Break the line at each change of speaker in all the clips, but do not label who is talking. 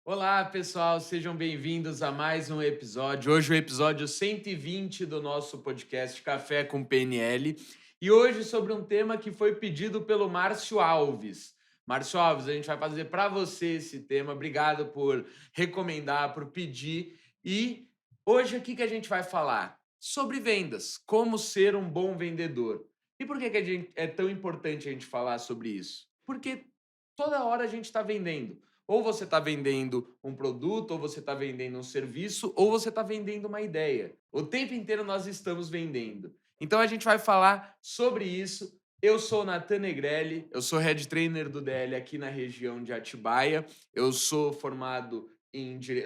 Olá, pessoal, sejam bem-vindos a mais um episódio. Hoje, o episódio 120 do nosso podcast Café com PNL. E hoje, sobre um tema que foi pedido pelo Márcio Alves. Márcio Alves, a gente vai fazer para você esse tema. Obrigado por recomendar, por pedir. E hoje, aqui que a gente vai falar sobre vendas, como ser um bom vendedor. E por que é tão importante a gente falar sobre isso? Porque toda hora a gente está vendendo. Ou você está vendendo um produto, ou você está vendendo um serviço, ou você está vendendo uma ideia. O tempo inteiro nós estamos vendendo. Então a gente vai falar sobre isso. Eu sou o Nathan Negrelli, eu sou head trainer do DL aqui na região de Atibaia. Eu sou formado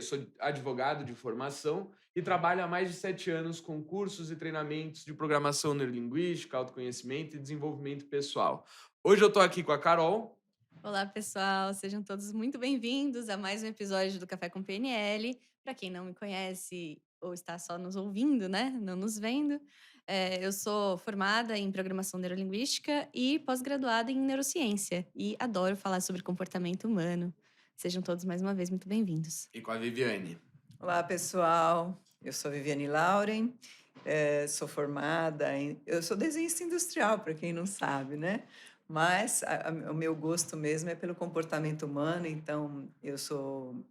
sou advogado de formação e trabalho há mais de 7 anos com cursos e treinamentos de programação neurolinguística, autoconhecimento e desenvolvimento pessoal. Hoje eu estou aqui com a Carol.
Olá, pessoal, sejam todos muito bem-vindos a mais um episódio do Café com PNL. Para quem não me conhece ou está só nos ouvindo, né, não nos vendo, eu sou formada em Programação Neurolinguística e pós-graduada em Neurociência e adoro falar sobre comportamento humano. Sejam todos mais uma vez muito bem-vindos.
E com a Viviane.
Olá, pessoal. Eu sou Viviane Lauren, sou formada em. Eu sou desenhista industrial, para quem não sabe, né? Mas o meu gosto mesmo é pelo comportamento humano, então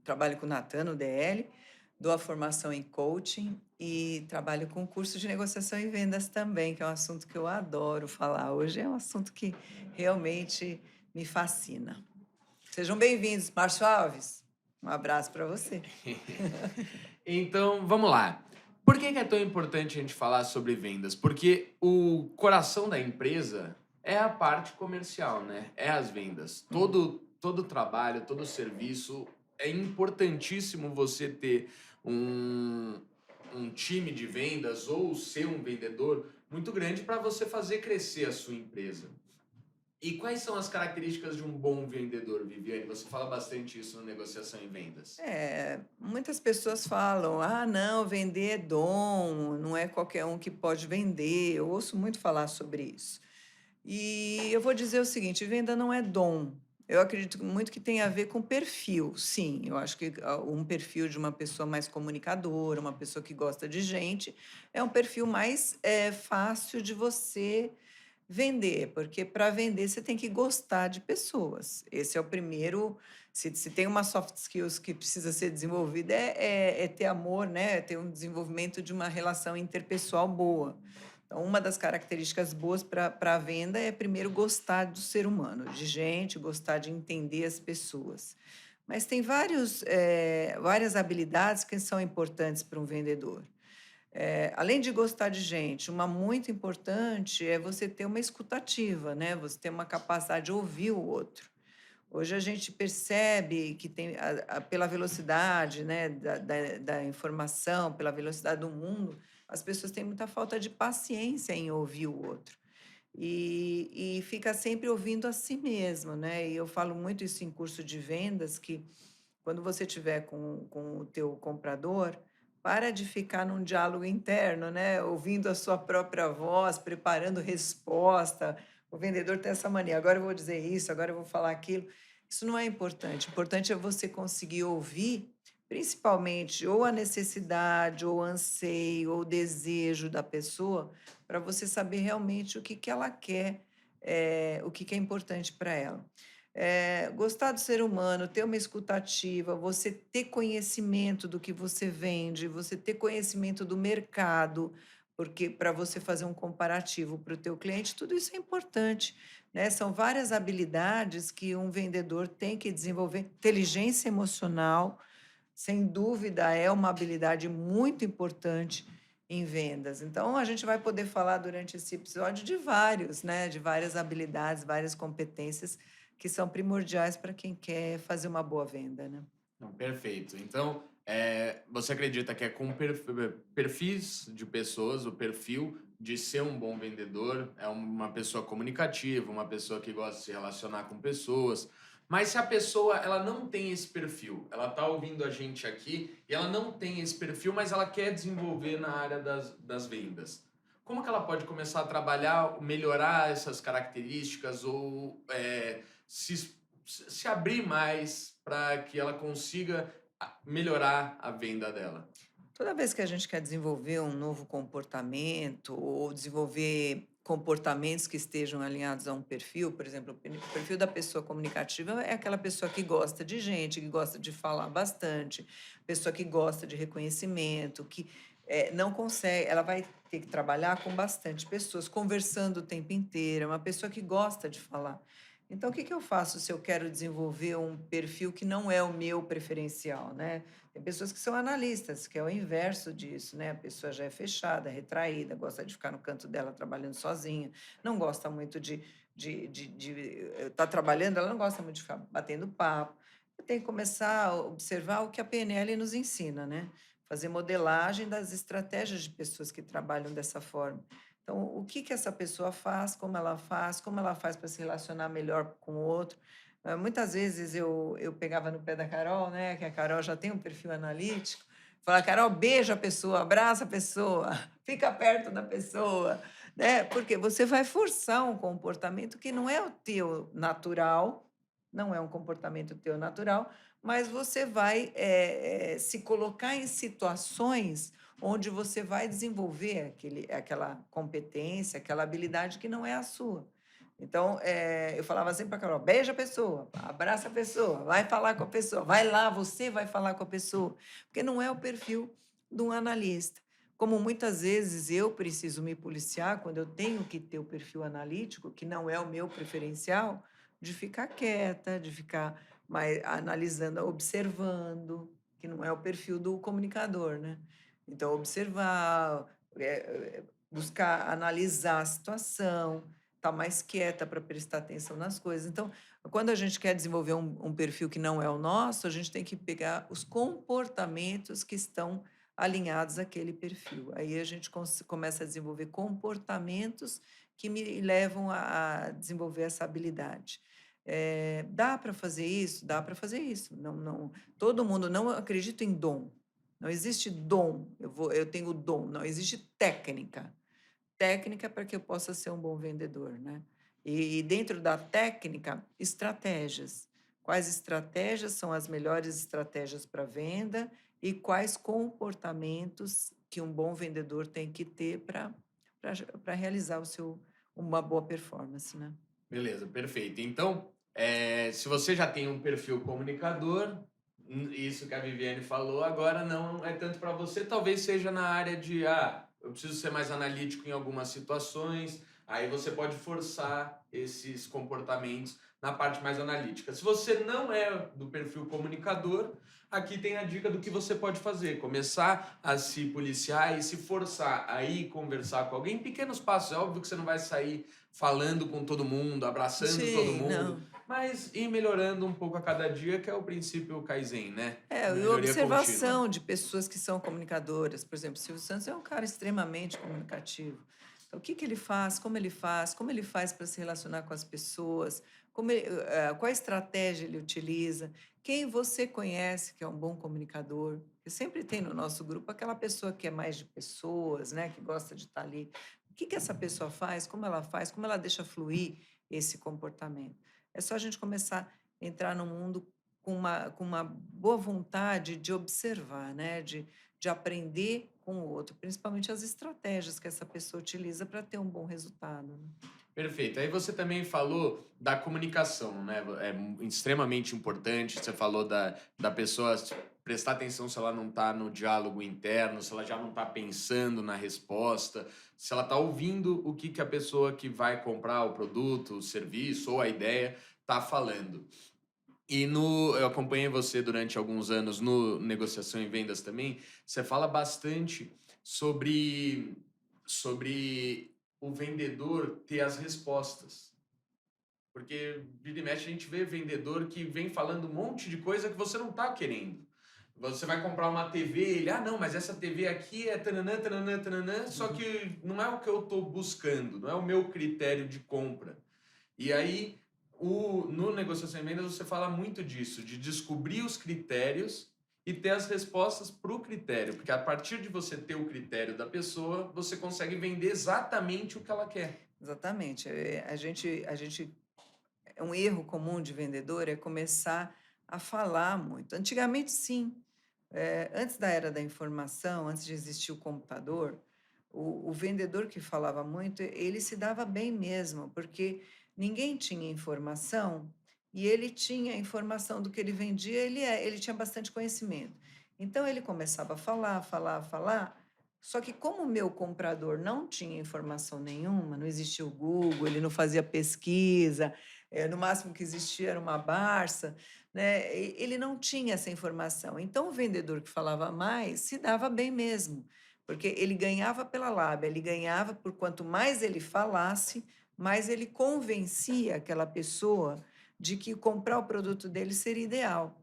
trabalho com o Natan no DL, dou a formação em coaching e trabalho com curso de negociação e vendas também, que é um assunto que eu adoro falar. Hoje é um assunto que realmente me fascina. Sejam bem-vindos, Márcio Alves. Um abraço para você.
Então, vamos lá. Por que é tão importante a gente falar sobre vendas? Porque o coração da empresa é a parte comercial, né? É as vendas. Todo trabalho, todo serviço, é importantíssimo você ter um, um time de vendas ou ser um vendedor muito grande para você fazer crescer a sua empresa. E quais são as características de um bom vendedor, Viviane? Você fala bastante isso na negociação e vendas.
Muitas pessoas falam: "Ah, não, vender é dom, não é qualquer um que pode vender". Eu ouço muito falar sobre isso. E eu vou dizer o seguinte: venda não é dom. Eu acredito muito que tem a ver com perfil. Sim, eu acho que um perfil de uma pessoa mais comunicadora, uma pessoa que gosta de gente, é um perfil mais fácil de você vender, porque para vender você tem que gostar de pessoas. Esse é o primeiro. Se tem uma soft skills que precisa ser desenvolvida, é ter amor, né? É ter um desenvolvimento de uma relação interpessoal boa. Então, uma das características boas para a venda é, primeiro, gostar do ser humano, de gente, gostar de entender as pessoas. Mas tem várias habilidades que são importantes para um vendedor. Além de gostar de gente, uma muito importante é você ter uma escutativa, né? Você ter uma capacidade de ouvir o outro. Hoje a gente percebe que tem, pela velocidade, né, da informação, pela velocidade do mundo, as pessoas têm muita falta de paciência em ouvir o outro. E fica sempre ouvindo a si mesmo, né? E eu falo muito isso em curso de vendas, que quando você tiver com o teu comprador, para de ficar num diálogo interno, né, ouvindo a sua própria voz, preparando resposta. O vendedor tem essa mania: "Agora eu vou dizer isso, agora eu vou falar aquilo". Isso não é importante. Importante é você conseguir ouvir, principalmente, ou a necessidade, ou o anseio, ou o desejo da pessoa, para você saber realmente o que que ela quer, o que que é importante para ela. Gostar do ser humano, ter uma escutativa, você ter conhecimento do que você vende, você ter conhecimento do mercado, porque para você fazer um comparativo para o teu cliente, tudo isso é importante, né? São várias habilidades que um vendedor tem que desenvolver. Inteligência emocional, sem dúvida, é uma habilidade muito importante em vendas. Então, a gente vai poder falar durante esse episódio de vários, né? De várias habilidades, várias competências que são primordiais para quem quer fazer uma boa venda, né?
Não, perfeito. Então, você acredita que é com perfis de pessoas, o perfil de ser um bom vendedor, é uma pessoa comunicativa, uma pessoa que gosta de se relacionar com pessoas. Mas se a pessoa ela não tem esse perfil, ela está ouvindo a gente aqui e ela não tem esse perfil, mas ela quer desenvolver na área das vendas. Como que ela pode começar a trabalhar, melhorar essas características ou se se abrir mais para que ela consiga melhorar a venda dela?
Toda vez que a gente quer desenvolver um novo comportamento ou desenvolver comportamentos que estejam alinhados a um perfil, por exemplo, o perfil da pessoa comunicativa é aquela pessoa que gosta de gente, que gosta de falar bastante, pessoa que gosta de reconhecimento, que não consegue, ela vai ter que trabalhar com bastante pessoas, conversando o tempo inteiro, é uma pessoa que gosta de falar. Então, o que que eu faço se eu quero desenvolver um perfil que não é o meu preferencial, né? Tem pessoas que são analistas, que é o inverso disso, né? A pessoa já é fechada, retraída, gosta de ficar no canto dela trabalhando sozinha, não gosta muito de estar trabalhando, ela não gosta muito de ficar batendo papo. Eu tenho que começar a observar o que a PNL nos ensina, né? Fazer modelagem das estratégias de pessoas que trabalham dessa forma. Então, o que que essa pessoa faz, como ela faz para se relacionar melhor com o outro. Muitas vezes eu pegava no pé da Carol, né, que a Carol já tem um perfil analítico, falava, Carol, beija a pessoa, abraça a pessoa, fica perto da pessoa, né? Porque você vai forçar um comportamento que não é o teu natural, não é um comportamento teu natural, mas você vai se colocar em situações onde você vai desenvolver aquela competência, aquela habilidade que não é a sua. Então, eu falava sempre para a Carol, beija a pessoa, abraça a pessoa, vai falar com a pessoa, vai lá, você vai falar com a pessoa, porque não é o perfil de um analista. Como muitas vezes eu preciso me policiar quando eu tenho que ter o perfil analítico, que não é o meu preferencial, de ficar quieta, de ficar mais analisando, observando, que não é o perfil do comunicador, né? Então, observar, buscar analisar a situação, estar mais quieta para prestar atenção nas coisas. Então, quando a gente quer desenvolver um perfil que não é o nosso, a gente tem que pegar os comportamentos que estão alinhados àquele perfil. Aí a gente começa a desenvolver comportamentos que me levam a desenvolver essa habilidade. Dá para fazer isso? Dá para fazer isso. Não, não, todo mundo não acredita em dom. Não existe dom. Eu tenho dom. Não existe técnica. Técnica para que eu possa ser um bom vendedor, né? E dentro da técnica, estratégias. Quais estratégias são as melhores estratégias para venda e quais comportamentos que um bom vendedor tem que ter para realizar uma boa performance, né?
Beleza, perfeito. Então, se você já tem um perfil comunicador, isso que a Viviane falou, agora não é tanto para você, talvez seja na área de, eu preciso ser mais analítico em algumas situações, aí você pode forçar esses comportamentos na parte mais analítica. Se você não é do perfil comunicador, aqui tem a dica do que você pode fazer, começar a se policiar e se forçar a ir conversar com alguém em pequenos passos. É óbvio que você não vai sair falando com todo mundo, abraçando todo
Sim,
mundo,
não.
mas ir melhorando um pouco a cada dia, que é o princípio Kaizen, né?
E
Melhoria contínua.
observação de pessoas que são comunicadoras. Por exemplo, Silvio Santos é um cara extremamente comunicativo. Então, o que que ele faz, como ele faz para se relacionar com as pessoas, qual estratégia ele utiliza, quem você conhece que é um bom comunicador. Porque sempre tem no nosso grupo aquela pessoa que é mais de pessoas, né, que gosta de estar ali. O que que essa pessoa faz, como ela deixa fluir esse comportamento. É só a gente começar a entrar no mundo com uma boa vontade de observar, né? De aprender com o outro, principalmente as estratégias que essa pessoa utiliza para ter um bom resultado. Né?
Perfeito. Aí você também falou da comunicação, né? É extremamente importante. Você falou da pessoa prestar atenção se ela não está no diálogo interno, se ela já não está pensando na resposta, se ela está ouvindo o que a pessoa que vai comprar o produto, o serviço ou a ideia está falando. E eu acompanhei você durante alguns anos no Negociação e Vendas também. Você fala bastante sobre o vendedor ter as respostas. Porque vira e mexe a gente vê vendedor que vem falando um monte de coisa que você não está querendo. Você vai comprar uma TV, ele, não, mas essa TV aqui é tananã, tananã, tananã, só que não é o que eu estou buscando, não é o meu critério de compra. E aí, no Negociação e Vendas, você fala muito disso, de descobrir os critérios e ter as respostas para o critério. Porque a partir de você ter o critério da pessoa, você consegue vender exatamente o que ela quer.
Exatamente. A gente um erro comum de vendedor é começar a falar muito. Antigamente, sim. Antes da era da informação, antes de existir o computador, o vendedor que falava muito, ele se dava bem mesmo, porque ninguém tinha informação e ele tinha informação do que ele vendia, ele tinha bastante conhecimento. Então, ele começava a falar, falar, falar, só que como o meu comprador não tinha informação nenhuma, não existia o Google, ele não fazia pesquisa, no máximo que existia era uma Barça, né? Ele não tinha essa informação. Então, o vendedor que falava mais se dava bem mesmo, porque ele ganhava pela lábia, ele ganhava por quanto mais ele falasse, mais ele convencia aquela pessoa de que comprar o produto dele seria ideal.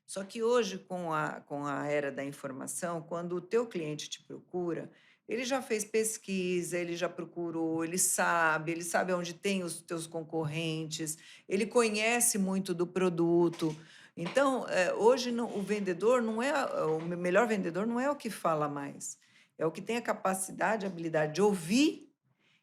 Só que hoje, com a era da informação, quando o teu cliente te procura, ele já fez pesquisa, ele já procurou, ele sabe onde tem os teus concorrentes, ele conhece muito do produto. Então, hoje o vendedor não é, o melhor vendedor não é o que fala mais, é o que tem a capacidade, a habilidade de ouvir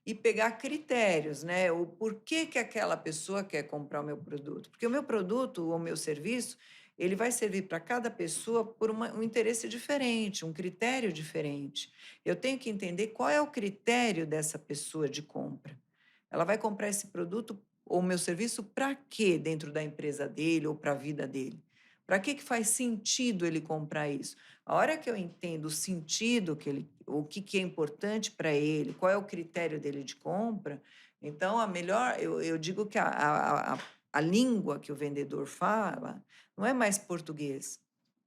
e pegar critérios, né? O porquê que aquela pessoa quer comprar o meu produto. Porque o meu produto ou o meu serviço, ele vai servir para cada pessoa por um interesse diferente, um critério diferente. Eu tenho que entender qual é o critério dessa pessoa de compra. Ela vai comprar esse produto ou o meu serviço para quê dentro da empresa dele ou para a vida dele? Para que faz sentido ele comprar isso? A hora que eu entendo o sentido o que é importante para ele, qual é o critério dele de compra, então eu digo que a língua que o vendedor fala não é mais português,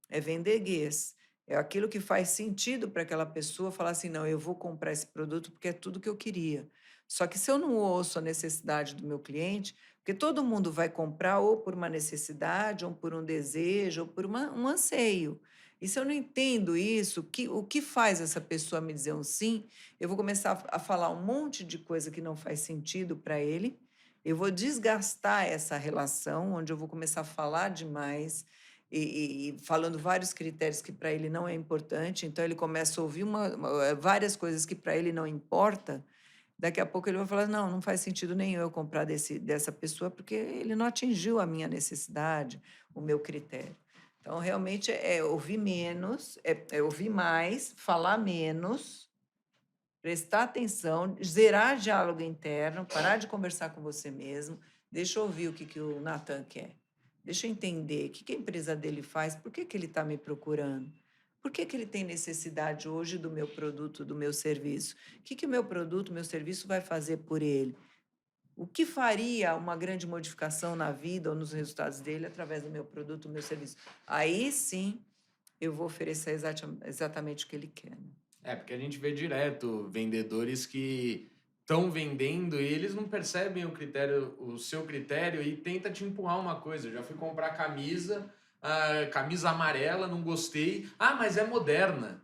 é vendeguês. É aquilo que faz sentido para aquela pessoa falar assim, não, eu vou comprar esse produto porque é tudo que eu queria. Só que se eu não ouço a necessidade do meu cliente, porque todo mundo vai comprar ou por uma necessidade, ou por um desejo, ou por um anseio. E se eu não entendo isso, o que faz essa pessoa me dizer um sim? Eu vou começar a falar um monte de coisa que não faz sentido para ele, eu vou desgastar essa relação, onde eu vou começar a falar demais e falando vários critérios que para ele não é importante, então ele começa a ouvir várias coisas que para ele não importa. Daqui a pouco ele vai falar: não, não faz sentido nenhum eu comprar dessa pessoa, porque ele não atingiu a minha necessidade, o meu critério. Então, realmente, é ouvir menos, é ouvir mais, falar menos, prestar atenção, zerar diálogo interno, parar de conversar com você mesmo, deixa eu ouvir o que o Nathan quer. Deixa eu entender o que a empresa dele faz, por que ele está me procurando. Por que ele tem necessidade hoje do meu produto, do meu serviço? O que o meu produto, o meu serviço vai fazer por ele? O que faria uma grande modificação na vida ou nos resultados dele através do meu produto, do meu serviço? Aí sim eu vou oferecer exatamente o que ele quer, né?
Porque a gente vê direto vendedores que estão vendendo e eles não percebem o seu critério e tenta te empurrar uma coisa. Eu já fui comprar camisa amarela, não gostei. Ah, mas é moderna.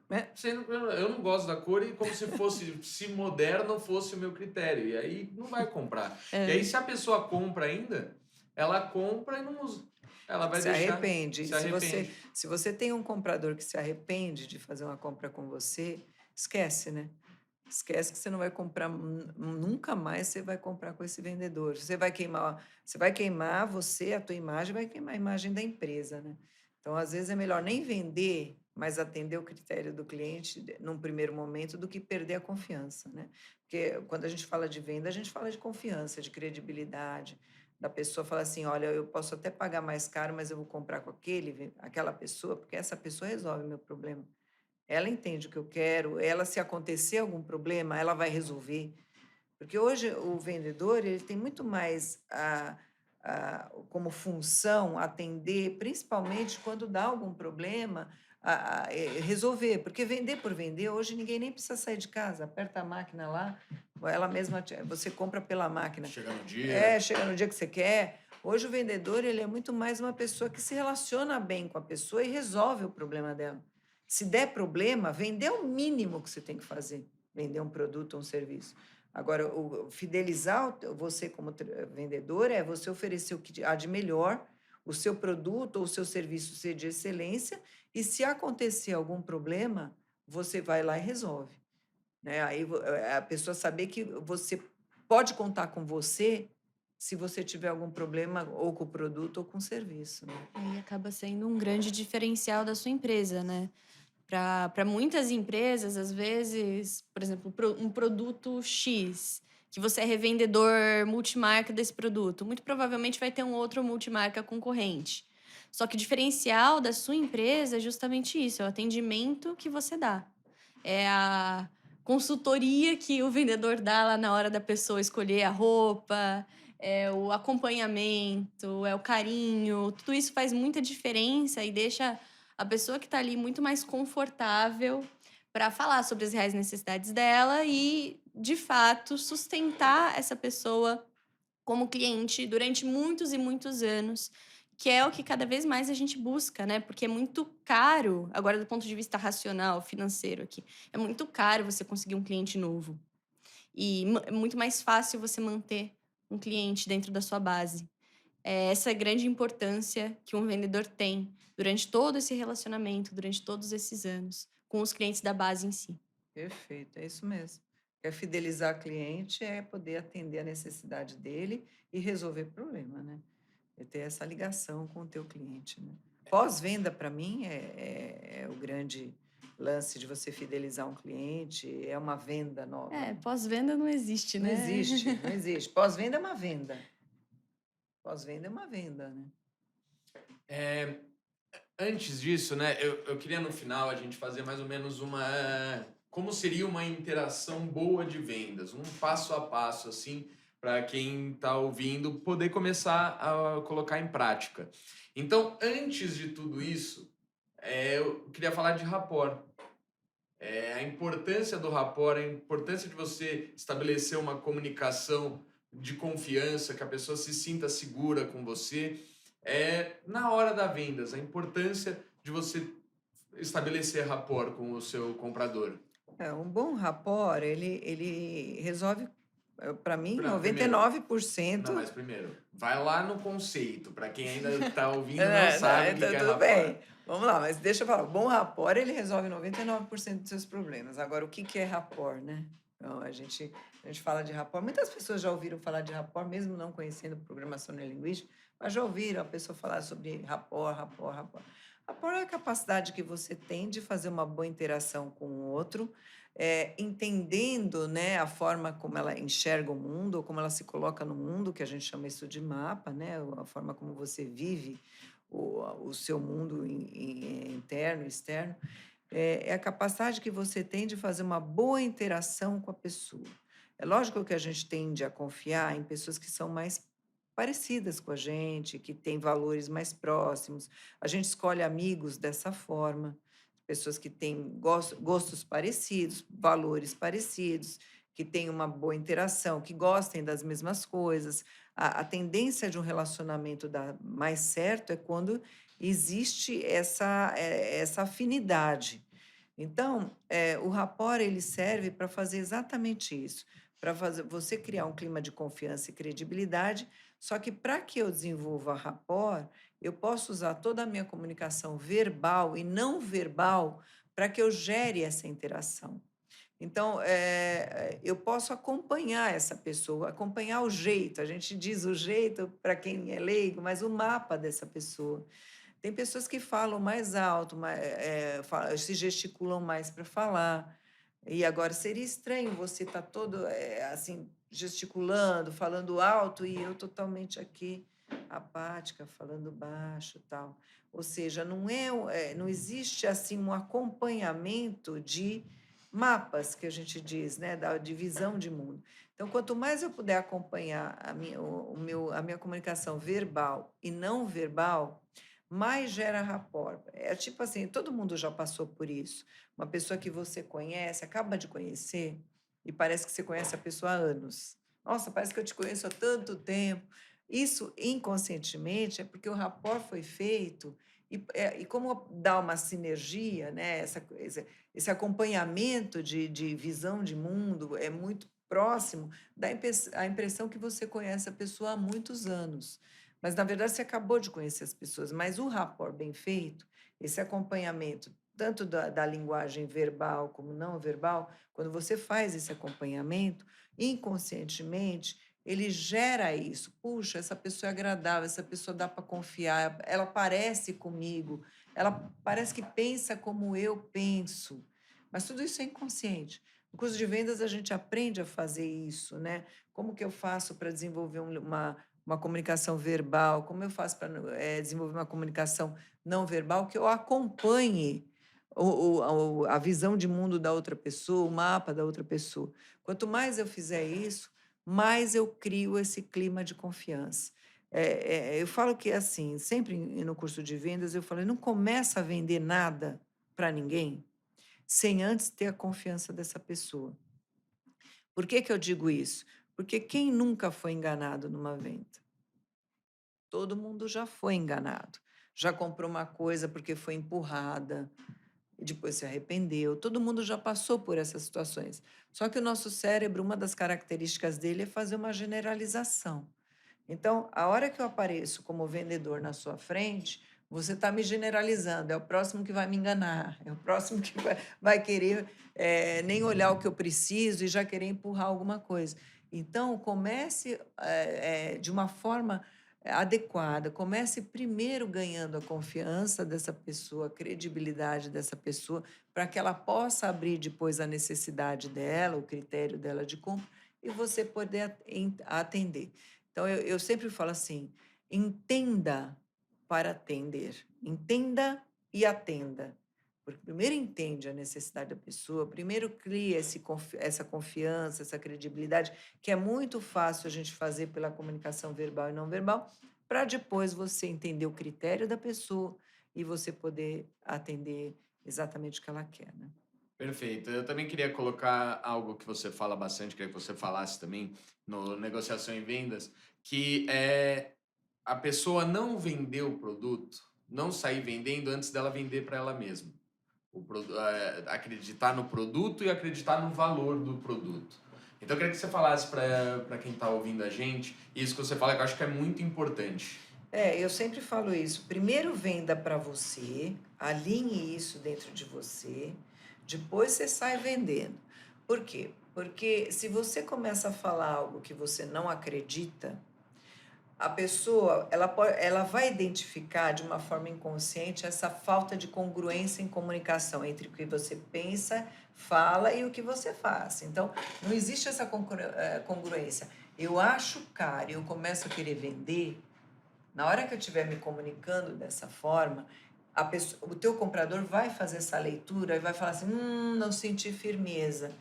Eu não gosto da cor e como se fosse, se moderno fosse o meu critério. E aí não vai comprar. E aí se a pessoa compra ainda, ela compra e não usa. Ela vai
Se
deixar...
arrepende.
Se arrepende.
Se você tem um comprador que se arrepende de fazer uma compra com você, esquece, né? Esquece que você não vai comprar, nunca mais você vai comprar com esse vendedor. Você vai queimar você, a tua imagem, vai queimar a imagem da empresa, né? Então, às vezes, é melhor nem vender, mas atender o critério do cliente num primeiro momento, do que perder a confiança, né? Porque quando a gente fala de venda, a gente fala de confiança, de credibilidade, da pessoa falar assim, olha, eu posso até pagar mais caro, mas eu vou comprar com aquela pessoa, porque essa pessoa resolve o meu problema. Ela entende o que eu quero, ela, se acontecer algum problema, ela vai resolver. Porque hoje o vendedor, ele tem muito mais como função atender, principalmente quando dá algum problema, resolver. Porque vender por vender, hoje ninguém nem precisa sair de casa, aperta a máquina lá, ela mesma, você compra pela máquina.
Chega no dia.
Chega no dia que você quer. Hoje o vendedor, ele é muito mais uma pessoa que se relaciona bem com a pessoa e resolve o problema dela. Se der problema, vender é o mínimo que você tem que fazer, vender um produto ou um serviço. Agora, fidelizar você como vendedor é você oferecer o que há de melhor, o seu produto ou o seu serviço ser de excelência, e se acontecer algum problema, você vai lá e resolve, né? Aí a pessoa saber que você pode contar com você se você tiver algum problema ou com o produto ou com o serviço, né?
Aí acaba sendo um grande diferencial da sua empresa, né? Para muitas empresas, às vezes, por exemplo, um produto X, que você é revendedor multimarca desse produto, muito provavelmente vai ter um outro multimarca concorrente. Só que o diferencial da sua empresa é justamente isso, é o atendimento que você dá. É a consultoria que o vendedor dá lá na hora da pessoa escolher a roupa, é o acompanhamento, é o carinho. Tudo isso faz muita diferença e deixa a pessoa que está ali muito mais confortável para falar sobre as reais necessidades dela e, de fato, sustentar essa pessoa como cliente durante muitos e muitos anos, que é o que cada vez mais a gente busca, né? Porque é muito caro, agora do ponto de vista racional, financeiro aqui, é muito caro você conseguir um cliente novo. E é muito mais fácil você manter um cliente dentro da sua base. É essa grande importância que um vendedor tem durante todo esse relacionamento, durante todos esses anos, com os clientes da base em si.
Perfeito, é isso mesmo. É fidelizar cliente, é poder atender a necessidade dele e resolver problema, né? É ter essa ligação com o teu cliente, né? Pós-venda, para mim, é o grande lance de você fidelizar um cliente, é uma venda nova,
É,
né?
pós-venda não existe,
Não
né?
existe, não existe. Pós-venda é uma venda. Pós-venda é uma venda, né?
É, antes disso, né, eu queria no final a gente fazer mais ou menos como seria uma interação boa de vendas, um passo a passo, assim, para quem está ouvindo poder começar a colocar em prática. Então, antes de tudo isso, eu queria falar de rapport. A importância do rapport, a importância de você estabelecer uma comunicação de confiança, que a pessoa se sinta segura com você, na hora da vendas, a importância de você estabelecer rapport com o seu comprador.
Um bom rapport, ele resolve, para mim,
Primeiro,
99%.
não, mas primeiro, vai lá no conceito, para quem ainda está ouvindo e não
É, não,
sabe o
então
que é
tudo
rapport.
bem. Vamos lá, mas deixa eu falar. O bom rapport, ele resolve 99% dos seus problemas. Agora, o que que é rapport, né? Então, a gente fala de rapport. Muitas pessoas já ouviram falar de rapport, mesmo não conhecendo programação neurolinguística, mas já ouviram a pessoa falar sobre rapport, rapport, rapport. Rapport é a capacidade que você tem de fazer uma boa interação com o outro, entendendo, né, a forma como ela enxerga o mundo, ou como ela se coloca no mundo, que a gente chama isso de mapa, né? A forma como você vive o seu mundo interno e externo, é a capacidade que você tem de fazer uma boa interação com a pessoa. É lógico que a gente tende a confiar em pessoas que são mais parecidas com a gente, que têm valores mais próximos. A gente escolhe amigos dessa forma, pessoas que têm gostos parecidos, valores parecidos, que têm uma boa interação, que gostem das mesmas coisas. A tendência de um relacionamento dar mais certo é quando existe essa afinidade. Então, o rapport ele serve para fazer exatamente isso, para fazer você criar um clima de confiança e credibilidade. Só que para que eu desenvolva rapport, eu posso usar toda a minha comunicação verbal e não verbal para que eu gere essa interação. Então, eu posso acompanhar essa pessoa, acompanhar o jeito. A gente diz o jeito para quem é leigo, mas o mapa dessa pessoa. Tem pessoas que falam mais alto, se gesticulam mais para falar. E agora seria estranho você estar todo assim, gesticulando, falando alto, e eu totalmente aqui apática, falando baixo, tal. Ou seja, não existe assim um acompanhamento de mapas que a gente diz, né, da divisão de mundo. Então, quanto mais eu puder acompanhar a minha comunicação verbal e não verbal, mais gera rapport. É tipo assim, todo mundo já passou por isso. Uma pessoa que você conhece, acaba de conhecer, e parece que você conhece a pessoa há anos. Nossa, parece que eu te conheço há tanto tempo. Isso, inconscientemente, é porque o rapport foi feito e como dá uma sinergia, né? Esse acompanhamento de visão de mundo é muito próximo, dá a impressão que você conhece a pessoa há muitos anos. Mas, na verdade, você acabou de conhecer as pessoas. Mas o rapport bem feito, esse acompanhamento, tanto da linguagem verbal como não verbal, quando você faz esse acompanhamento, inconscientemente, ele gera isso. Puxa, essa pessoa é agradável, essa pessoa dá para confiar, ela parece comigo, ela parece que pensa como eu penso. Mas tudo isso é inconsciente. No curso de vendas, a gente aprende a fazer isso, né? Como que eu faço para desenvolver uma comunicação verbal? Como eu faço para desenvolver uma comunicação não verbal que eu acompanhe a visão de mundo da outra pessoa, o mapa da outra pessoa? Quanto mais eu fizer isso, mais eu crio esse clima de confiança. Eu falo que, assim, sempre no curso de vendas, eu falo, não começa a vender nada para ninguém sem antes ter a confiança dessa pessoa. Por que que eu digo isso? Porque quem nunca foi enganado numa venda? Todo mundo já foi enganado. Já comprou uma coisa porque foi empurrada e depois se arrependeu. Todo mundo já passou por essas situações. Só que o nosso cérebro, uma das características dele é fazer uma generalização. Então, a hora que eu apareço como vendedor na sua frente, você está me generalizando. É o próximo que vai me enganar, é o próximo que vai querer nem olhar o que eu preciso e já querer empurrar alguma coisa. Então, comece de uma forma adequada. Comece primeiro ganhando a confiança dessa pessoa, a credibilidade dessa pessoa, para que ela possa abrir depois a necessidade dela, o critério dela de compra, e você poder atender. Então, eu sempre falo assim: entenda para atender. Entenda e atenda. Porque primeiro entende a necessidade da pessoa, primeiro cria essa confiança, essa credibilidade, que é muito fácil a gente fazer pela comunicação verbal e não verbal, para depois você entender o critério da pessoa e você poder atender exatamente o que ela quer, né?
Perfeito. Eu também queria colocar algo que você fala bastante, queria que você falasse também no negociação e vendas, que é a pessoa não vender o produto, não sair vendendo antes dela vender para ela mesma. Acreditar no produto e acreditar no valor do produto. Então eu queria que você falasse para quem está ouvindo a gente, isso que você fala que eu acho que é muito importante.
Eu sempre falo isso. Primeiro venda para você, alinhe isso dentro de você, depois você sai vendendo. Por quê? Porque se você começa a falar algo que você não acredita, a pessoa ela vai identificar de uma forma inconsciente essa falta de congruência em comunicação entre o que você pensa, fala e o que você faz. Então, não existe essa congruência. Eu acho caro e eu começo a querer vender. Na hora que eu estiver me comunicando dessa forma, o teu comprador vai fazer essa leitura e vai falar assim, não senti firmeza.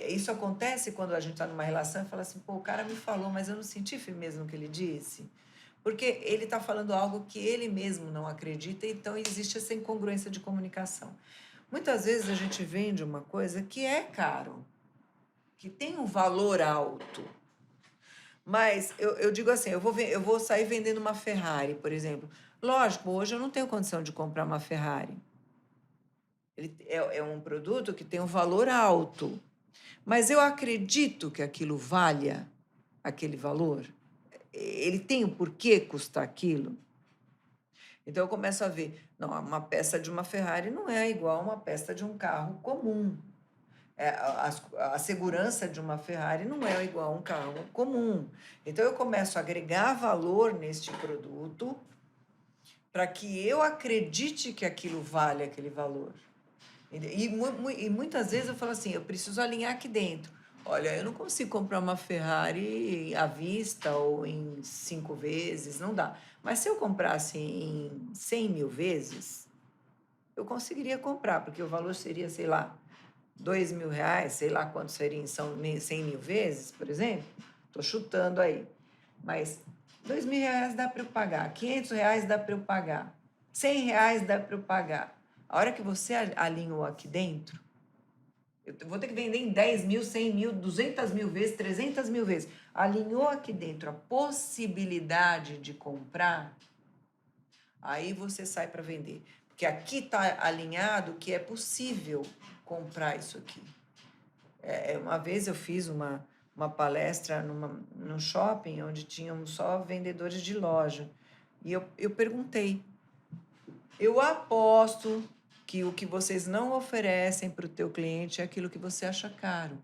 Isso acontece quando a gente está numa relação e fala assim, pô, o cara me falou, mas eu não senti firmeza no que ele disse. Porque ele está falando algo que ele mesmo não acredita, então existe essa incongruência de comunicação. Muitas vezes a gente vende uma coisa que é caro, que tem um valor alto. Mas eu digo assim, eu vou sair vendendo uma Ferrari, por exemplo. Lógico, hoje eu não tenho condição de comprar uma Ferrari. Ele é um produto que tem um valor alto. Mas eu acredito que aquilo valha aquele valor. Ele tem o porquê custar aquilo. Então eu começo a ver, não, uma peça de uma Ferrari não é igual a uma peça de um carro comum. A segurança de uma Ferrari não é igual a um carro comum. Então, eu começo a agregar valor neste produto para que eu acredite que aquilo vale aquele valor. E muitas vezes eu falo assim, eu preciso alinhar aqui dentro. Olha, eu não consigo comprar uma Ferrari à vista ou em 5 vezes, não dá. Mas se eu comprasse em 100 mil vezes, eu conseguiria comprar, porque o valor seria, sei lá, R$ 2.000, sei lá quanto seriam, são 100 mil vezes, por exemplo. Estou chutando aí. Mas R$ 2.000 dá para eu pagar, R$ 500 dá para eu pagar, R$ 100 dá para eu pagar. A hora que você alinhou aqui dentro, eu vou ter que vender em 10 mil, 100 mil, 200 mil vezes, 300 mil vezes. Alinhou aqui dentro a possibilidade de comprar, aí você sai para vender. Porque aqui está alinhado que é possível comprar isso aqui. Uma vez eu fiz uma palestra num shopping onde tinham só vendedores de loja. E eu perguntei, eu aposto que o que vocês não oferecem para o teu cliente é aquilo que você acha caro.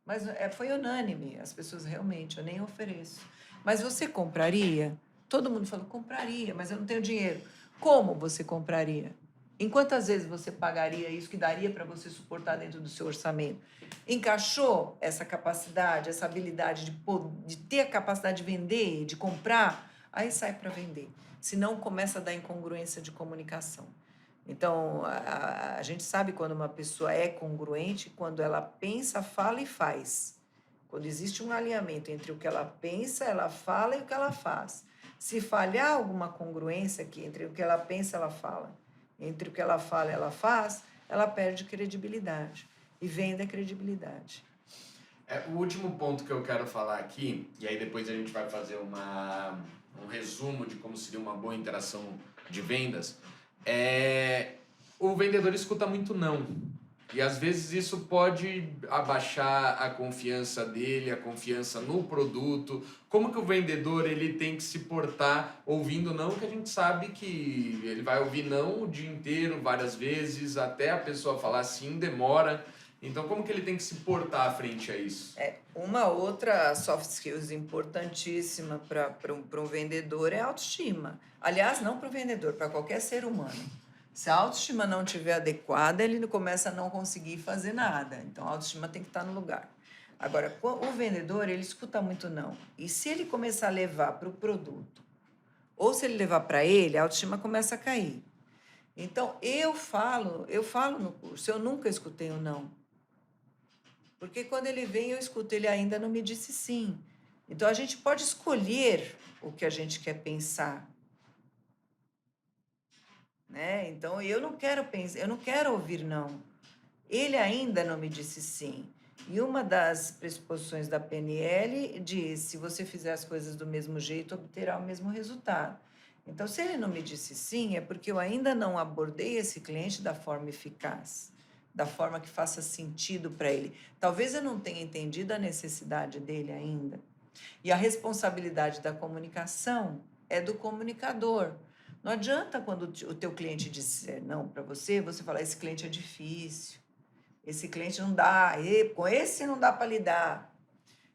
Mas foi unânime, as pessoas realmente, eu nem ofereço. Mas você compraria? Todo mundo falou, compraria, mas eu não tenho dinheiro. Como você compraria? Em quantas vezes você pagaria isso que daria para você suportar dentro do seu orçamento? Encaixou essa capacidade, essa habilidade de ter a capacidade de vender, de comprar? Aí sai para vender. Senão começa a dar incongruência de comunicação. Então, a gente sabe quando uma pessoa é congruente, quando ela pensa, fala e faz. Quando existe um alinhamento entre o que ela pensa, ela fala e o que ela faz. Se falhar alguma congruência aqui entre o que ela pensa, ela fala, entre o que ela fala e ela faz, ela perde credibilidade. E vende a credibilidade.
O último ponto que eu quero falar aqui, e aí depois a gente vai fazer um resumo de como seria uma boa interação de vendas, o vendedor escuta muito não. E às vezes isso pode abaixar a confiança dele, a confiança no produto. Como que o vendedor ele tem que se portar ouvindo não, que a gente sabe que ele vai ouvir não o dia inteiro, várias vezes, até a pessoa falar sim, demora. Então como que ele tem que se portar frente a isso?
Uma outra soft skills importantíssima para um vendedor é a autoestima. Aliás, não para o vendedor, para qualquer ser humano. Se a autoestima não estiver adequada, ele começa a não conseguir fazer nada. Então, a autoestima tem que estar no lugar. Agora, o vendedor, ele escuta muito não. E se ele começar a levar para o produto, ou se ele levar para ele, a autoestima começa a cair. Então, eu falo no curso, eu nunca escutei o não. Porque quando ele vem, eu escuto, ele ainda não me disse sim. Então, a gente pode escolher o que a gente quer pensar. Né? Então, eu não quero ouvir não. Ele ainda não me disse sim. E uma das pressuposições da PNL diz: se você fizer as coisas do mesmo jeito, obterá o mesmo resultado. Então, se ele não me disse sim, é porque eu ainda não abordei esse cliente da forma eficaz, da forma que faça sentido para ele. Talvez eu não tenha entendido a necessidade dele ainda. E a responsabilidade da comunicação é do comunicador. Não adianta quando o teu cliente disser não para você, você falar, esse cliente é difícil, esse cliente não dá, com esse não dá para lidar.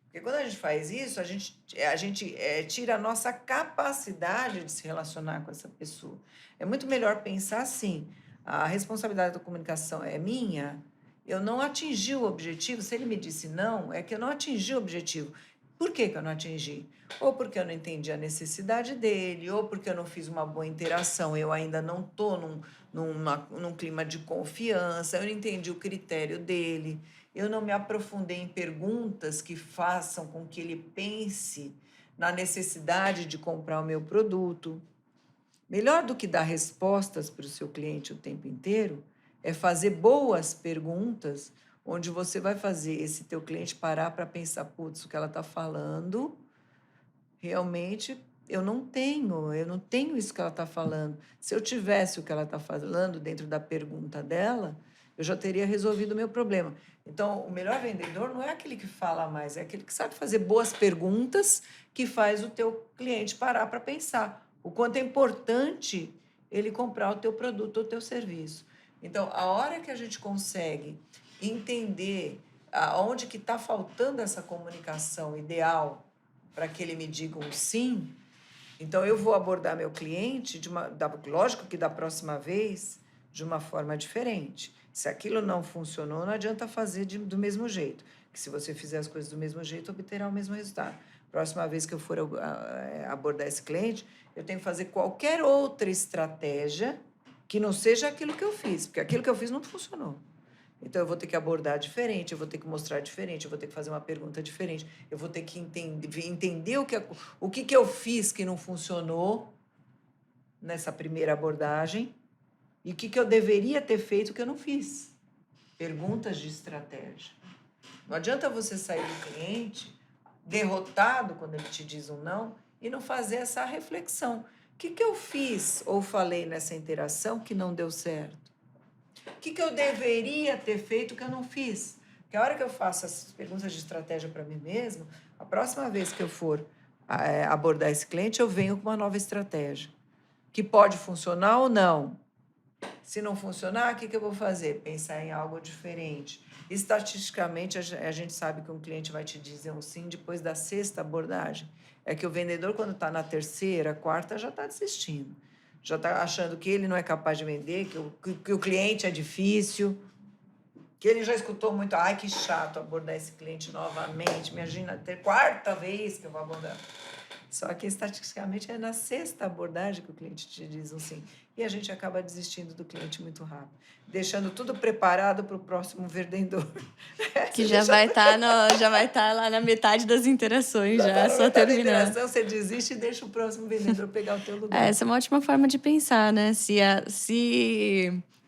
Porque quando a gente faz isso, a gente tira a nossa capacidade de se relacionar com essa pessoa. É muito melhor pensar assim, a responsabilidade da comunicação é minha, eu não atingi o objetivo, se ele me disse não, é que eu não atingi o objetivo. Por que eu não atingi? Ou porque eu não entendi a necessidade dele, ou porque eu não fiz uma boa interação, eu ainda não estou num clima de confiança, eu não entendi o critério dele, eu não me aprofundei em perguntas que façam com que ele pense na necessidade de comprar o meu produto. Melhor do que dar respostas para o seu cliente o tempo inteiro, é fazer boas perguntas, onde você vai fazer esse teu cliente parar para pensar, putz, o que ela está falando, realmente eu não tenho isso que ela está falando. Se eu tivesse o que ela está falando dentro da pergunta dela, eu já teria resolvido o meu problema. Então, o melhor vendedor não é aquele que fala mais, é aquele que sabe fazer boas perguntas, que faz o teu cliente parar para pensar o quanto é importante ele comprar o teu produto ou o teu serviço. Então, a hora que a gente consegue entender aonde que está faltando essa comunicação ideal para que ele me diga um sim, então eu vou abordar meu cliente, lógico que da próxima vez, de uma forma diferente. Se aquilo não funcionou, não adianta fazer do mesmo jeito. Que se você fizer as coisas do mesmo jeito, obterá o mesmo resultado. Próxima vez que eu for abordar esse cliente, eu tenho que fazer qualquer outra estratégia que não seja aquilo que eu fiz, porque aquilo que eu fiz não funcionou. Então, eu vou ter que abordar diferente, eu vou ter que mostrar diferente, eu vou ter que fazer uma pergunta diferente, eu vou ter que entender o que eu fiz que não funcionou nessa primeira abordagem e o que eu deveria ter feito que eu não fiz. Perguntas de estratégia. Não adianta você sair do cliente derrotado quando ele te diz um não e não fazer essa reflexão. O que eu fiz ou falei nessa interação que não deu certo? O que eu deveria ter feito que eu não fiz? Porque a hora que eu faço essas perguntas de estratégia para mim mesmo, a próxima vez que eu for abordar esse cliente, eu venho com uma nova estratégia, que pode funcionar ou não. Se não funcionar, o que eu vou fazer? Pensar em algo diferente. Estatisticamente, a gente sabe que um cliente vai te dizer um sim depois da 6ª abordagem. É que o vendedor, quando está na 3ª, 4ª, já está desistindo. Já está achando que ele não é capaz de vender, que o cliente é difícil, que ele já escutou muito. Ai, que chato abordar esse cliente novamente. Imagina ter 4ª vez que eu vou abordar. Só que, estatisticamente, é na 6ª abordagem que o cliente te diz um sim. E a gente acaba desistindo do cliente muito rápido, deixando tudo preparado para o próximo vendedor.
Que já vai estar lá na metade das interações, já só terminando.
Você desiste e deixa o próximo vendedor pegar o teu lugar.
Essa é uma ótima forma de pensar, né? Se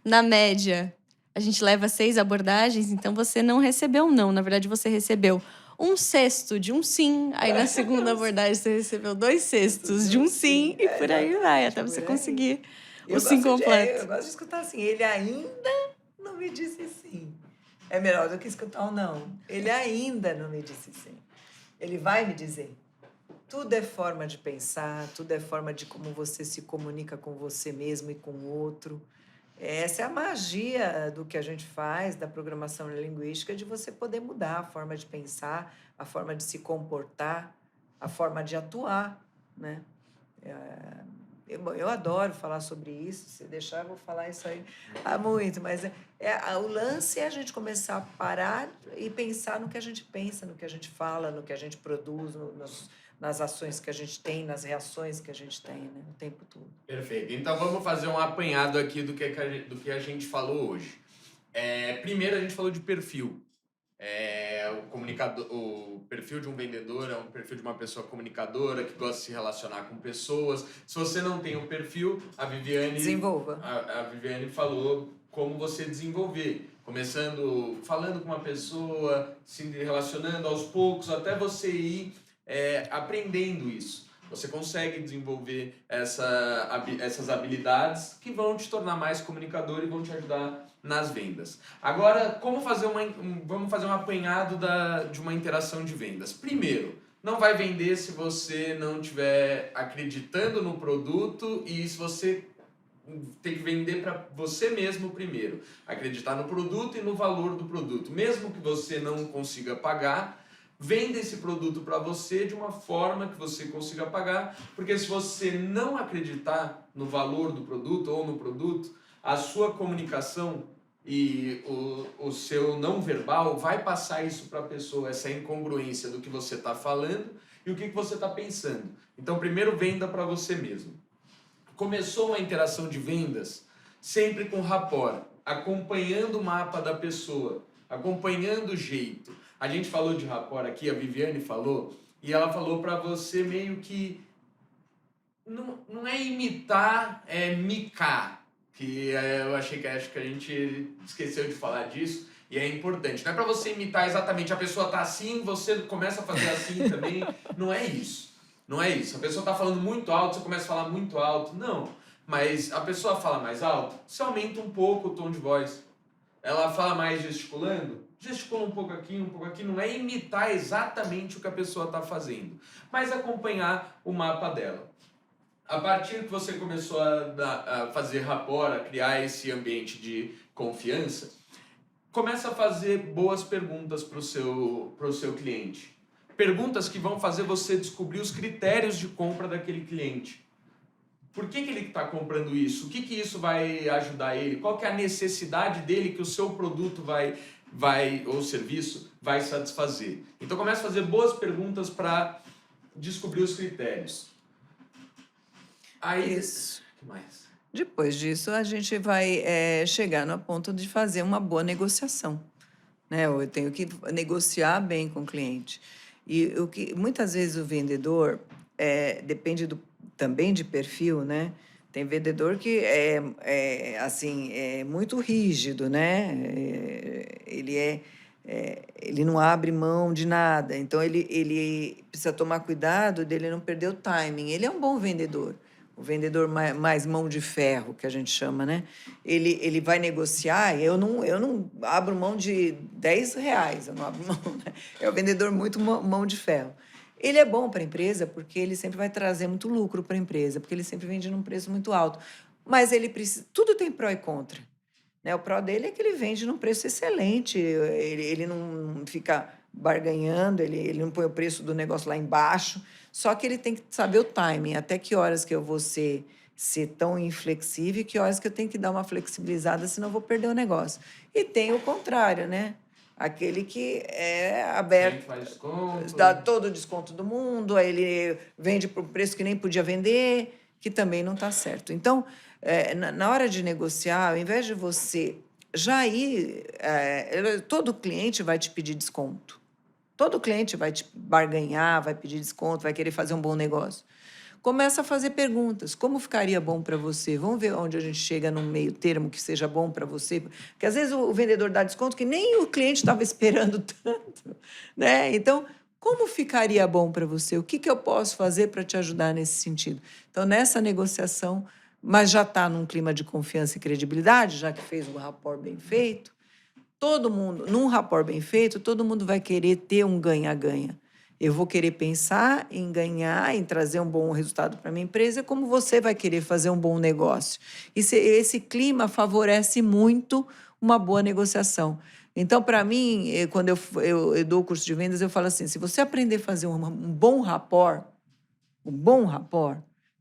na média a gente leva 6 abordagens, então você não recebeu um não. Na verdade, você recebeu 1/6 de um sim. Aí na segunda abordagem você recebeu 2/6 de um sim. E por aí vai, até você conseguir o sim completo.
Eu gosto de escutar assim, ele ainda não me disse sim. É melhor do que escutar um não. Ele ainda não me disse sim. Ele vai me dizer. Tudo é forma de pensar, tudo é forma de como você se comunica com você mesmo e com o outro. Essa é a magia do que a gente faz, da programação linguística, de você poder mudar a forma de pensar, a forma de se comportar, a forma de atuar, né? Eu adoro falar sobre isso. Se deixar, eu vou falar isso aí há muito. Mas o lance é a gente começar a parar e pensar no que a gente pensa, no que a gente fala, no que a gente produz, nas ações que a gente tem, nas reações que a gente tem, né? O tempo todo.
Perfeito. Então, vamos fazer um apanhado aqui do que a gente falou hoje. Primeiro, a gente falou de perfil. O perfil de um vendedor é um perfil de uma pessoa comunicadora que gosta de se relacionar com pessoas. Se você não tem um perfil, a Viviane...
Desenvolva.
A Viviane falou como você desenvolver. Começando falando com uma pessoa, se relacionando aos poucos, até você ir aprendendo isso. Você consegue desenvolver essas habilidades que vão te tornar mais comunicador e vão te ajudar nas vendas. Agora, vamos fazer um apanhado de uma interação de vendas. Primeiro, não vai vender se você não estiver acreditando no produto e se você tem que vender para você mesmo primeiro. Acreditar no produto e no valor do produto. Mesmo que você não consiga pagar, venda esse produto para você de uma forma que você consiga pagar, porque se você não acreditar no valor do produto ou no produto, a sua comunicação e o seu não verbal vai passar isso para a pessoa, essa incongruência do que você está falando e o que você está pensando. Então, primeiro, venda para você mesmo. Começou uma interação de vendas sempre com rapport, acompanhando o mapa da pessoa, acompanhando o jeito. A gente falou de rapport aqui, a Viviane falou, e ela falou para você meio que não é imitar, é micar. Que eu acho que a gente esqueceu de falar disso e é importante. Não é para você imitar exatamente, a pessoa tá assim, você começa a fazer assim também. Não é isso. Não é isso. A pessoa tá falando muito alto, você começa a falar muito alto. Não. Mas a pessoa fala mais alto, você aumenta um pouco o tom de voz. Ela fala mais gesticulando, gesticula um pouco aqui, um pouco aqui. Não é imitar exatamente o que a pessoa está fazendo, mas acompanhar o mapa dela. A partir que você começou a fazer rapport, a criar esse ambiente de confiança, começa a fazer boas perguntas para o seu cliente. Perguntas que vão fazer você descobrir os critérios de compra daquele cliente. Por que ele está comprando isso? O que isso vai ajudar ele? Qual que é a necessidade dele que o seu produto ou serviço vai satisfazer? Então começa a fazer boas perguntas para descobrir os critérios. Aí,
Isso.
O que mais?
Depois disso, a gente vai chegar no ponto de fazer uma boa negociação, né? Eu tenho que negociar bem com o cliente. E muitas vezes o vendedor depende também de perfil, né? Tem vendedor que é muito rígido, né? Ele não abre mão de nada. Então, ele precisa tomar cuidado dele não perder o timing. Ele é um bom vendedor. O vendedor mais mão de ferro, que a gente chama, né? Ele vai negociar, eu não abro mão de R$10, eu não abro mão, né? É o vendedor muito mão de ferro. Ele é bom para a empresa porque ele sempre vai trazer muito lucro para a empresa, porque ele sempre vende num preço muito alto. mas ele precisa. Tudo tem pró e contra. Né? O pró dele é que ele vende num preço excelente, ele não fica barganhando, ele não põe o preço do negócio lá embaixo, só que ele tem que saber o timing, até que horas que eu vou ser tão inflexível e que horas que eu tenho que dar uma flexibilizada, senão eu vou perder o negócio. E tem o contrário, né? Aquele que é aberto,
faz desconto.
dá todo o desconto do mundo, aí ele vende por um preço que nem podia vender, que também não está certo. Então, na hora de negociar, ao invés de você já ir... todo cliente vai te pedir desconto. Todo cliente vai te barganhar, vai pedir desconto, vai querer fazer um bom negócio. Começa a fazer perguntas. Como ficaria bom para você? Vamos ver onde a gente chega num meio termo que seja bom para você. Porque, às vezes, o vendedor dá desconto que nem o cliente estava esperando tanto. Né? Então, como ficaria bom para você? O que eu posso fazer para te ajudar nesse sentido? Então, nessa negociação, mas já está num clima de confiança e credibilidade, já que fez um rapport bem feito, todo mundo, num rapport bem feito, todo mundo vai querer ter um ganha-ganha. Eu vou querer pensar em ganhar, em trazer um bom resultado para a minha empresa, como você vai querer fazer um bom negócio. Esse clima favorece muito uma boa negociação. Então, para mim, quando eu dou o curso de vendas, eu falo assim, se você aprender a fazer um bom rapport,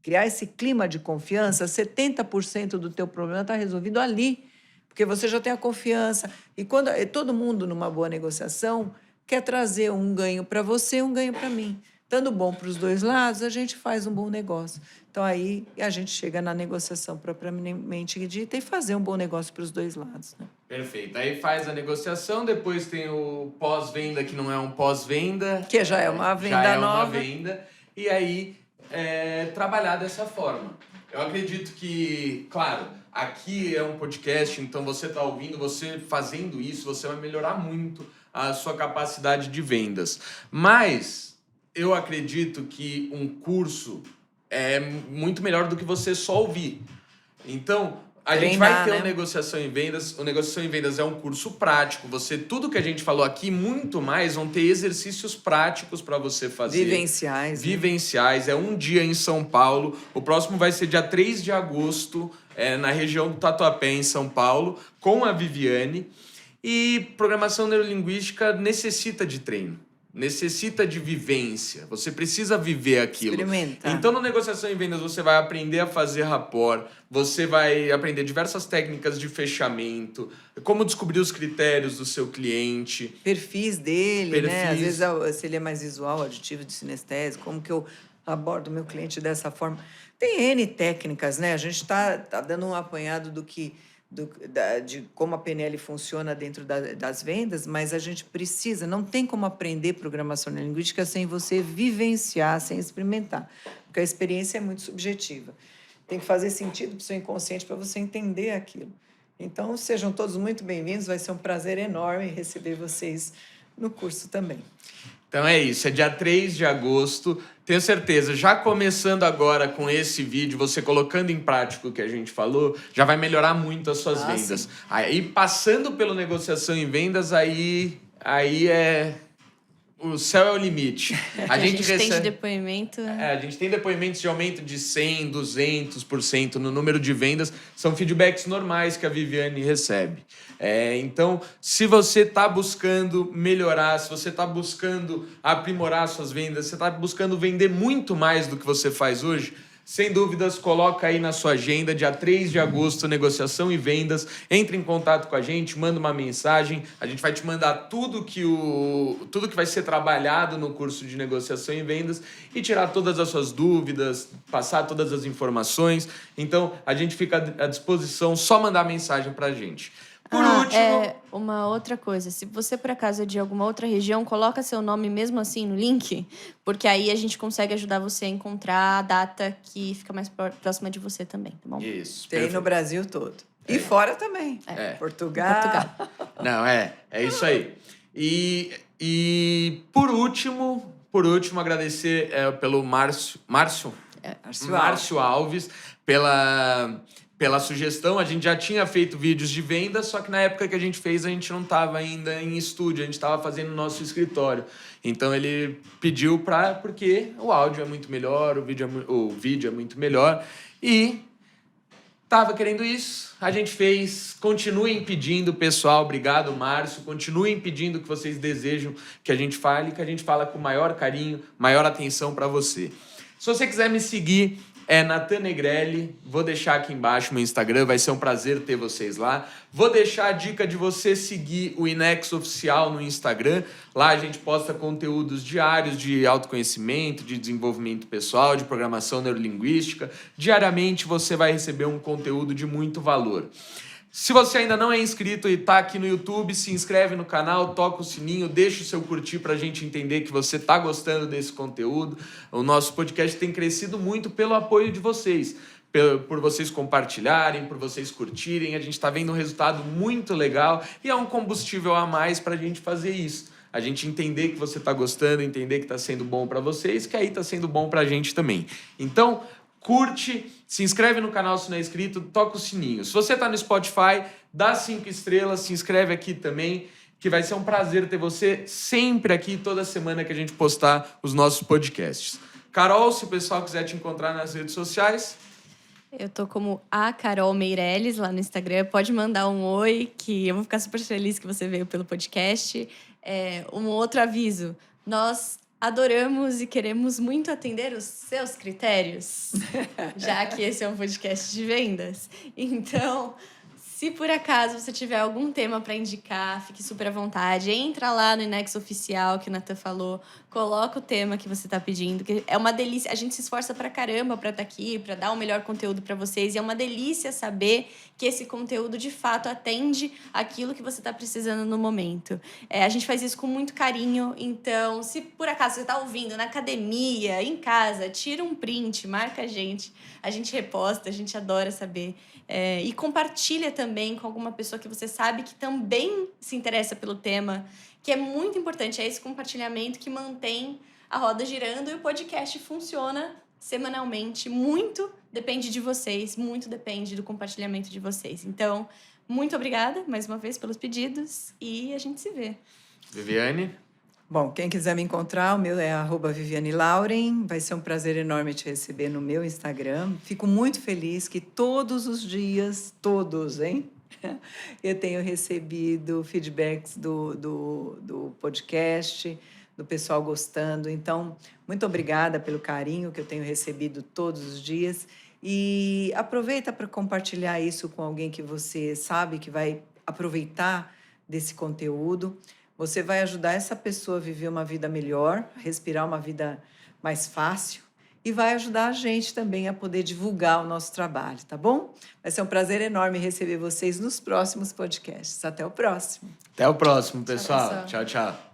criar esse clima de confiança, 70% do teu problema está resolvido ali, porque você já tem a confiança. E quando todo mundo, numa boa negociação, quer trazer um ganho para você, um ganho para mim. Estando bom para os dois lados, a gente faz um bom negócio. Então, aí a gente chega na negociação propriamente dita e fazer um bom negócio para os dois lados. Né?
Perfeito. Aí faz a negociação, depois tem o pós-venda, que não é um pós-venda.
Que já é uma venda
já é
nova.
uma venda. E aí, trabalhar dessa forma. Eu acredito que, claro, aqui é um podcast, então você está ouvindo, você fazendo isso, você vai melhorar muito a sua capacidade de vendas. Mas eu acredito que um curso é muito melhor do que você só ouvir. Então, a gente vai ter
né?
o Negociação em Vendas. O Negociação em Vendas é um curso prático. Tudo que a gente falou aqui, muito mais, vão ter exercícios práticos para você fazer.
Vivenciais.
Vivenciais. É um dia em São Paulo. O próximo vai ser dia 3 de agosto, na região do Tatuapé, em São Paulo, com a Viviane. E programação neurolinguística necessita de treino, necessita de vivência. Você precisa viver aquilo.
Experimentar.
Então, no Negociação em Vendas, você vai aprender a fazer rapport, você vai aprender diversas técnicas de fechamento, como descobrir os critérios do seu cliente.
Perfis dele, né? Às
Perfis.
vezes, se ele é mais visual, aditivo de sinestésico, como que eu abordo o meu cliente dessa forma. Tem N técnicas, né? A gente está dando um apanhado de como a PNL funciona dentro das vendas, mas a gente precisa, não tem como aprender programação neurolinguística sem você vivenciar, sem experimentar, porque a experiência é muito subjetiva. Tem que fazer sentido para o seu inconsciente para você entender aquilo. Então, sejam todos muito bem-vindos, vai ser um prazer enorme receber vocês no curso também.
Então é isso, é dia 3 de agosto. Tenho certeza, já começando agora com esse vídeo, você colocando em prática o que a gente falou, já vai melhorar muito as suas vendas.
Sim.
Aí, passando pelo Negociação em Vendas, aí é... O céu é o limite.
A gente tem de depoimento.
A gente tem depoimentos de aumento de 100%, 200% no número de vendas. São feedbacks normais que a Viviane recebe. Então, se você está buscando melhorar, se você está buscando aprimorar suas vendas, você está buscando vender muito mais do que você faz hoje, sem dúvidas, coloca aí na sua agenda, dia 3 de agosto, Negociação e Vendas. Entre em contato com a gente, manda uma mensagem. A gente vai te mandar tudo que vai ser trabalhado no curso de Negociação e Vendas e tirar todas as suas dúvidas, passar todas as informações. Então, a gente fica à disposição, só mandar mensagem pra gente. Por último...
Uma outra coisa, se você por acaso é de alguma outra região, coloca seu nome mesmo assim no link, porque aí a gente consegue ajudar você a encontrar a data que fica mais próxima de você também, tá bom?
Isso.
Tem no Brasil todo. E fora também. Portugal.
Não, é isso aí. E por último, agradecer pelo Márcio Alves pela sugestão. A gente já tinha feito vídeos de venda, só que na época que a gente fez, a gente não estava ainda em estúdio, a gente estava fazendo no nosso escritório. Então, ele pediu porque o áudio é muito melhor, o vídeo é muito melhor. E Tava querendo isso, a gente fez. Continuem pedindo, pessoal. Obrigado, Márcio. Continuem pedindo o que vocês desejam que a gente fale, que a gente fala com maior carinho, maior atenção para você. Se você quiser me seguir, é Nathan Negrelli. Vou deixar aqui embaixo meu Instagram, vai ser um prazer ter vocês lá. Vou deixar a dica de você seguir o Inex Oficial no Instagram. Lá a gente posta conteúdos diários de autoconhecimento, de desenvolvimento pessoal, de programação neurolinguística. Diariamente você vai receber um conteúdo de muito valor. Se você ainda não é inscrito e está aqui no YouTube, se inscreve no canal, toca o sininho, deixa o seu curtir para a gente entender que você está gostando desse conteúdo. O nosso podcast tem crescido muito pelo apoio de vocês, por vocês compartilharem, por vocês curtirem. A gente está vendo um resultado muito legal e é um combustível a mais para a gente fazer isso. A gente entender que você está gostando, entender que está sendo bom para vocês, que aí está sendo bom para a gente também. Então, curte, se inscreve no canal se não é inscrito, toca o sininho. Se você está no Spotify, dá 5 estrelas, se inscreve aqui também, que vai ser um prazer ter você sempre aqui, toda semana que a gente postar os nossos podcasts. Carol, se o pessoal quiser te encontrar nas redes sociais...
Eu tô como a Carol Meirelles lá no Instagram. Pode mandar um oi, que eu vou ficar super feliz que você veio pelo podcast. Um outro aviso. Nós adoramos e queremos muito atender os seus critérios, já que esse é um podcast de vendas. Então, se por acaso você tiver algum tema para indicar, fique super à vontade. Entra lá no Inex Oficial, que o Nathan falou. Coloca o tema que você está pedindo, que é uma delícia. A gente se esforça pra caramba para estar aqui, para dar o melhor conteúdo para vocês. E é uma delícia saber que esse conteúdo, de fato, atende aquilo que você está precisando no momento. A gente faz isso com muito carinho. Então, se por acaso você está ouvindo na academia, em casa, tira um print, marca a gente. A gente reposta, a gente adora saber. E compartilha também com alguma pessoa que você sabe que também se interessa pelo tema, que é muito importante. É esse compartilhamento que mantém a roda girando e o podcast funciona semanalmente. Muito depende de vocês, muito depende do compartilhamento de vocês. Então, muito obrigada mais uma vez pelos pedidos e a gente se vê.
Viviane?
Bom, quem quiser me encontrar, o meu é @VivianeLauren. Vai ser um prazer enorme te receber no meu Instagram. Fico muito feliz que todos os dias, todos, hein? Eu tenho recebido feedbacks do podcast, do pessoal gostando. Então, muito obrigada pelo carinho que eu tenho recebido todos os dias. E aproveita para compartilhar isso com alguém que você sabe que vai aproveitar desse conteúdo. Você vai ajudar essa pessoa a viver uma vida melhor, a respirar uma vida mais fácil e vai ajudar a gente também a poder divulgar o nosso trabalho, tá bom? Vai ser um prazer enorme receber vocês nos próximos podcasts. Até o próximo.
Até o próximo, pessoal.
Tchau,
Tchau, tchau.